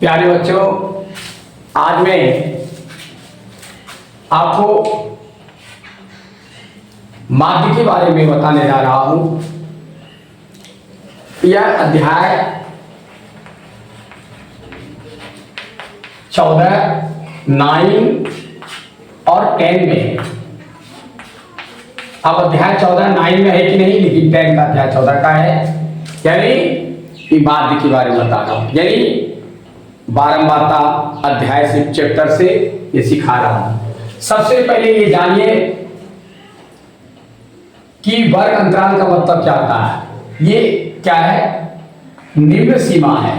प्यारे बच्चों, आज मैं आपको माध्य के बारे में बताने जा रहा हूं। यह अध्याय 14, 9 और 10 में है। अब अध्याय 14 9 में है कि नहीं, लेकिन 10 का अध्याय 14 का है। यानी माध्य के बारे में बता रहा हूं, यानी बारंबारता अध्याय से, चैप्टर से ये सिखा रहा हूं। सबसे पहले ये जानिए कि वर्ग अंतराल का मतलब क्या होता है। ये क्या है? निम्न सीमा है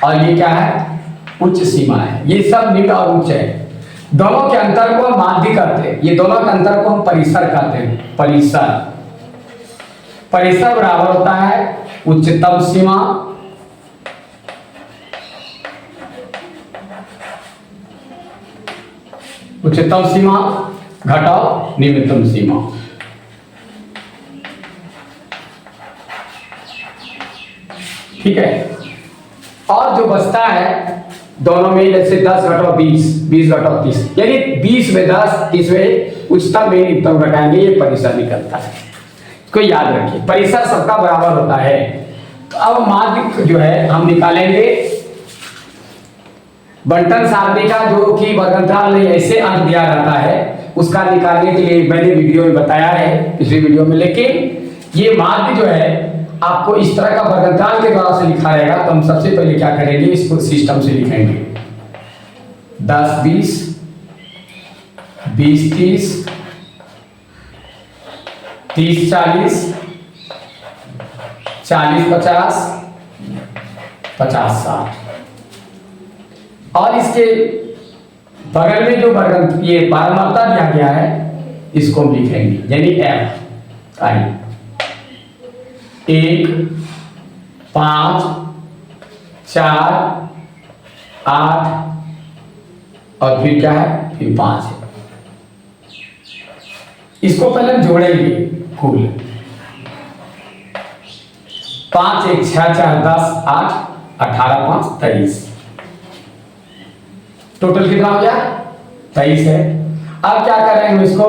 और ये क्या है? उच्च सीमा है। ये सब निम्न और उच्च है। दोनों के अंतर को हम माध्य करते हैं। ये दोनों के अंतर को हम परिसर कहते हैं। परिसर बराबर होता है उच्चतम सीमा घटाओ निम्नतम सीमा। ठीक है। और जो बचता है दोनों में, जैसे 10 घटाओ 20, 20 घटाओ 30, यानी 20 में 10, 30 में उच्चतम में निम्नतम घटाएंगे, ये परिसर निकलता है। इसको याद रखिए, परिसर सबका बराबर होता है। तो अब माध्य जो है हम निकालेंगे बंटन सारणी का, जो कि वर्गांतराल में ऐसे अंक दिया रहता है, उसका निकालने के लिए मैंने वीडियो में बताया है, पिछली वीडियो में। लेकिन ये माध्य जो है आपको इस तरह का वर्गांतराल के द्वारा से लिखा रहेगा। तो हम सबसे पहले क्या करेंगे, इसको सिस्टम से लिखेंगे। 10 20, 20 30, 30 40, 40 50, 50 60। और इसके बगल में जो वर्ग ये बारंबारता दिया गया है, इसको हम लिखेंगे, यानी एफ आई 1 5 4 8 और फिर क्या है, फिर 5 है। इसको पहले हम जोड़ेंगे कुल 5 1 6 4 10 8 18 5 23। टोटल कितना हो गया? 23 है। अब क्या करेंगे, इसको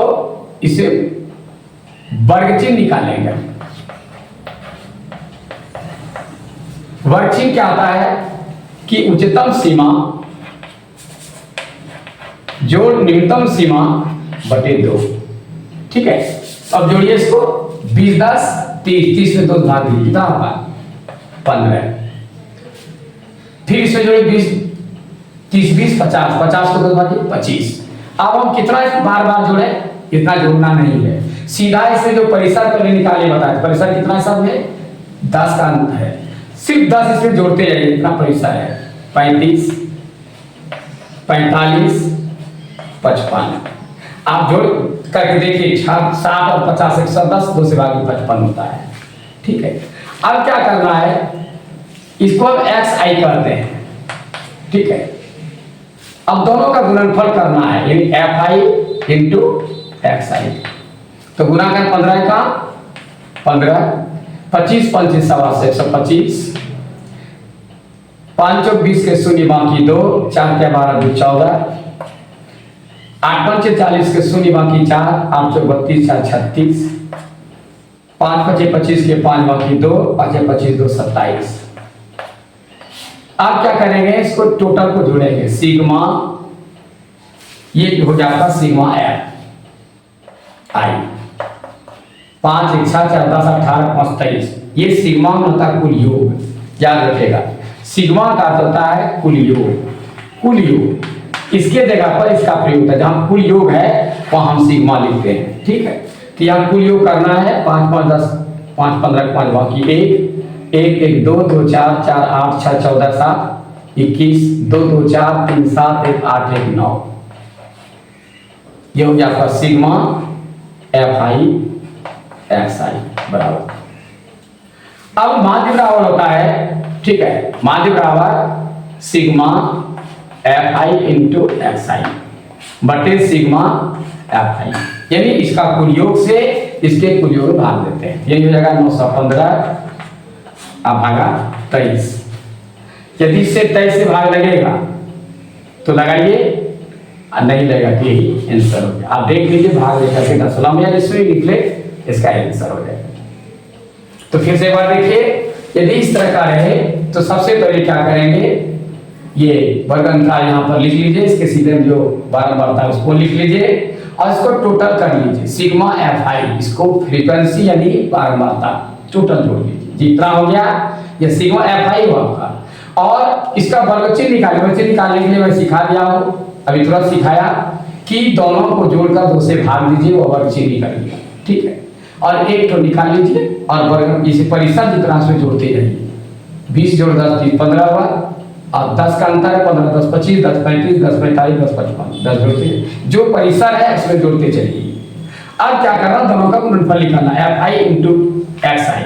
इसे वर्ग चिन्ह निकालेंगे। वर्ग चिन्ह क्या होता है कि उच्चतम सीमा जोड़ निम्नतम सीमा बटे 2। ठीक है। अब जोड़िए इसको, 20 10 30, 30 में 2 भाग दिए, कितना होगा? 15। फिर इसे जोड़िए 20 30 20 50, 50 को 2 भागे 25। अब हम कितना बार बार जोड़े, इतना जोड़ना नहीं है। सीधा इसे जो परिसर पहले निकाले बताए, परिसर कितना सब है? 10 का अंक है। सिर्फ 10 इसमें जोड़ते जाइए, इतना परिसर है। 35 45 55। आप जोड़ करके देखिए, 60 और 50 110, 2 से भागे 55 होता है। ठीक है। अब क्या करना है, इसको हम एक्स आई करते हैं। ठीक है। अब दोनों का गुणनफल करना है, यानी एफ आई इंटू एक्स आई। तो गुना कर 15 का 15, 25 25 सवा से 125, 5 चौक 20 के शून्य बाकी 2, 4 के 12 2 14, 8 5 40 के शून्य बाकी 4, 8 चौक 32 4 36, 5 5 25 के 5 बाकी 2, 5 25 2 27। आप क्या करेंगे, इसको टोटल को जोड़ेंगे, सिग्मा ये हो जाता सिग्मा एफ आई 5 1 6 4 10 18 5 23। ये सिग्मा में होता है कुल योग, याद रखिएगा। सिग्मा का होता है कुल योग। कुल योग इसके जगह पर इसका प्रयोग होता है, जहां कुल योग है वहां हम सिग्मा लिखते हैं। ठीक है। तो यहाँ कुल योग करना है 5 5 10 5 15 5 बाकी 1 1 1 2 2 4 4 8 6 14 7 21 2 2 4 3 7 1 8 1 9। ये हो गया आपका सिग्मा एफ आई एक्स आई बराबर। अब माध्य बराबर होता है, ठीक है, माध्य बराबर sigma F I into X I बटे सिग्मा एफ आई, यानी इसका कुल योग से इसके कुल योग भाग देते हैं। ये हो जाएगा 915 भागा 23। यदि इससे 23 से भाग लगेगा तो लगाइए, और नहीं लगेगा कि यही आंसर हो गया। आप देख लीजिए भाग लेकर के 10 या जिसमें लिख ले, इसका आंसर हो जाएगा। तो फिर से एक बार देखिए, यदि इस तरह का रहे तो सबसे पहले क्या करेंगे, ये वर्गमूल यहाँ पर लिख लीजिए, इसके सीधे में जो बारंबारता है उसको लिख लीजिए और इसको टोटल कर लीजिए, सिग्मा एफ आई, इसको फ्रीक्वेंसी यानी बारंबारता टोटल जोड़ लीजिए, जितना हो गया ये सिग्मा एफ आई हुआ आपका। और इसका वर्ग चिन्ह निकालिए, वर्ग चिन्ह निकालने के लिए मैं सिखा दिया हूँ, अभी तुरंत सिखाया कि दोनों को जोड़कर 2 से भाग दीजिए, वो वर्ग चिन्ह निकालिए, ठीक है। और एक तो निकाल लीजिए और वर्ग इसे परिसर जितना उसमें जोड़ते जाइए, 20 जोड़ 10 30 15 हुआ, और 10 का अंतर है, 15 10 25 10 35 10 45 10 55 10 जोड़ते हैं, जो परिसर है उसमें जोड़ते चलिए। अब क्या करना, दोनों का गुणनफल निकालना, F I into X I,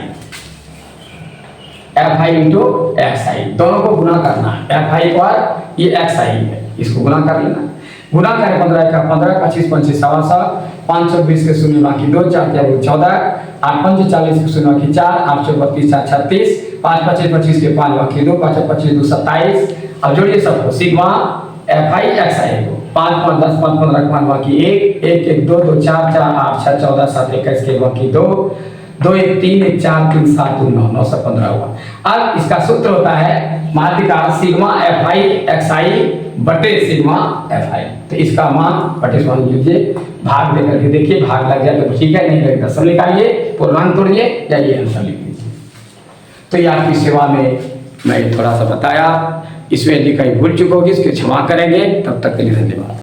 F I into X I, दोनों को गुना करना है, एफ आई और ये एक्स आई है, इसको गुना कर लेना, गुना करें 15 का 15 25 25 सवा 520 के शून्य बाकी 2 4 4 14 8 5 40 के शून्य बाकी 4 8 4 32 4 36 5 25 25 के 5 बाकी 2 5 25 2 27। अब जोड़िए सबको, सिग्मा एफ आई एक्स आई को 5 5 10 5 15 5 बाकी 1 1 1 2 2 4 4 8 6 14 7 21 के बाकी 2 2 1 3 1 4 3 7 2 9 9 से 15 हुआ। अब इसका सूत्र होता है माध्यिका sigma F I x I बटे सिग्मा एफ आई, तो इसका मान बटे मान लीजिए, भाग लेकर के देखिए, भाग लग जाए तो ठीक है, नहीं लगे दशम निकालिए, पूर्णांक तोड़िए या ये आंसर लिख लीजिए। तो ये आपकी सेवा में मैं थोड़ा सा बताया, इसमें यदि कहीं भूल चुके होगी इसके क्षमा करेंगे, तब तक के लिए धन्यवाद।